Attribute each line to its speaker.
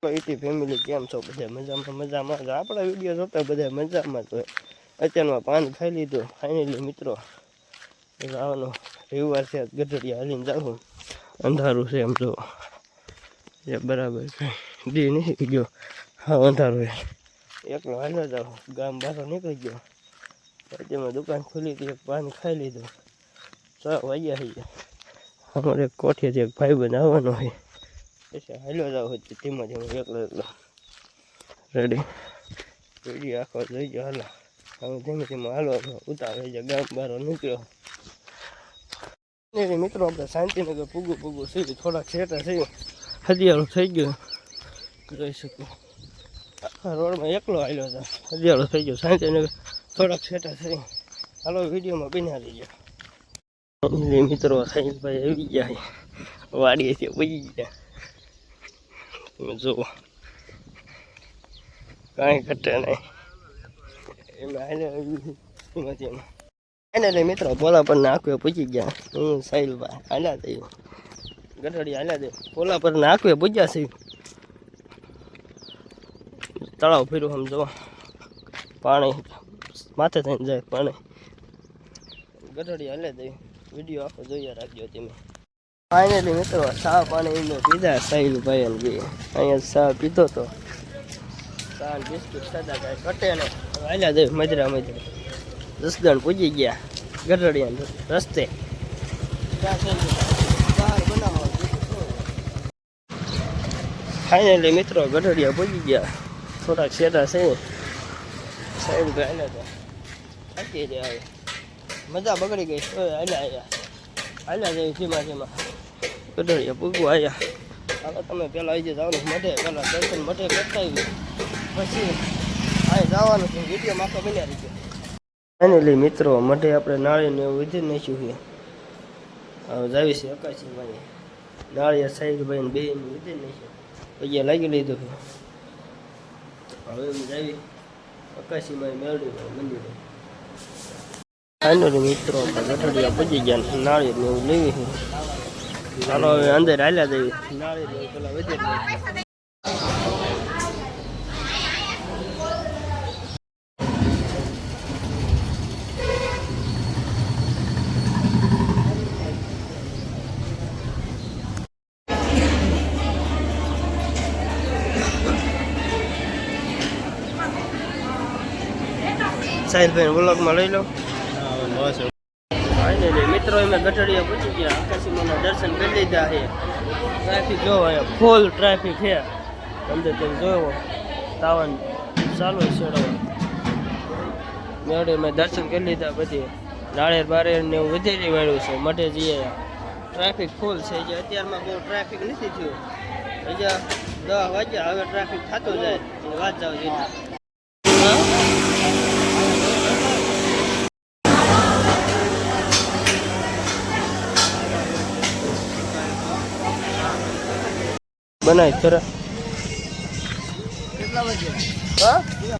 Speaker 1: UT family કેમ છો? બધા મજામાં જ. આપણા વિડીયો જોતા બધા મજામાં જ હોય. અત્યારમાં પાન ખાઈ લીધું ફાઇનલી મિત્રો. આવવાનો રવિવાર છે, ગઢડિયા હાલીને જાઉં. અંધારું છે એમ જો બરાબર દી નહીં ગયો. હા અંધારું છે. એકલો હાલ્યો જાઉં, ગામ બહાર નીકળી ગયો. અત્યારમાં દુકાન ખુલી હતી, પાન ખાઈ લીધું. 6 વાગ્યા થઈ. અમારે કોઠીએથી એક ભાઈ બન આવવાનો હોય. પછી હાલ્યો જાવ ધીમે ધીમે એકલો રેડી વિડીયો આખો જોઈ ગયો. હાલો હવે ધીમે ધીમે હાલો ઉતારે છે. ગામ બહાર નીકળ્યો મિત્રો. આપણે શાંતિનગર પૂગું સીધું થોડાક સેટા થઈ હરિયાળું થઈ ગયું જોઈ શકું. આખા રોડમાં એકલો હાલ્યો હતો, હરિયાળું થઈ ગયો. શાંતિનગર થોડાક સેટા થઈ. હાલો વિડીયોમાં બિનારી ગયો મિત્રો. સાહિલભાઈ આવી ગયા વાડીએથી ઉગી ગયા. જુઓ કાંઈ ઘટે નહીં એમાં મિત્રો. પોલા પર નાખવે પૂછી ગયા. હું સાહિલભાઈ હાલ્યા થયું ગઢડી હાલ્યા દે. પોલા પર નાખવે પૂજ્યા છે. તળાવ ફેરું સમજો પાણી માથે થઈને જાય પાણી. ગઢડી હાલ્યા દે. વિડીયો આખો જોઈએ રાખજો તમે. ફાઇનલી મિત્રો ચા પાણી એમને પીધા સાહિલભાઈ એમ કે અહીંયા ચા પીધો તો. ચા બિસ્કુટ ખાધા કાંઈ કટે ને હાલ્યા દે. મજરા જસદણ પૂજી ગયા ગઢડિયા રસ્તે. ફાઇનલી મિત્રો ગઢડિયા પૂજી ગયા. થોડાક સેટા છે. સાહિલભાઈ હાલ્યા હતા થાકી જાય આવે. મજા બગડી ગઈ. હાલ્યા જાય ધીમા ગઢડિયા પૂગવું આવ્યા. હાલો તમે પહેલાં આવી જાઓ મઢે. પહેલાં દર્શન મઢે કરતા આવી પછી અહીં જવાનું છે. વિડીયો આખો બન્યા રહી ગયો. ફાઇનલી મિત્રો મઢે આપણે નાળીને એવું વિધી નાખ્યું છે. હવે જાવી છે અકાશીભાઈ નાળિયા સાહિલભાઈને બે વિધી નાખ્યું. પછી લાગી લીધું છે. હવે એમ જાવી અકાશીભાઈ મેળવી મંદિરે. ફાઇનલી મિત્રો ગઢડિયા પૂજી ગયા. નાળિયેર ને એવું લેવી છે. ચાલો હવે અંદર હાલ્યા દેવી. નાળિયેર પેલા વધી સાહિલભાઈ બ્લોગમાં લઈ લો. ફાઇનલી મિત્રો અમે ગઢડિયા પહોંચી ગયા. આકાશીમાના દર્શન કરી લીધા છે. ટ્રાફિક જોવો અહીંયા ફૂલ ટ્રાફિક છે. અંદર તમે જોવો તાવન ચાલુ છેડવા મેળે મેં દર્શન કરી લીધા. બધી નાળિયેર બારેર ને એવું વધેરી વાળ્યું છે. મઢે જઈએ ટ્રાફિક ફૂલ છે. જે અત્યારમાં બહુ ટ્રાફિક નથી થયું. હજી 10 વાગ્યા હવે ટ્રાફિક થતું જાય. વાત જાવ જોઈએ. બનાય ખરા કેટલા વાગ્યા? હા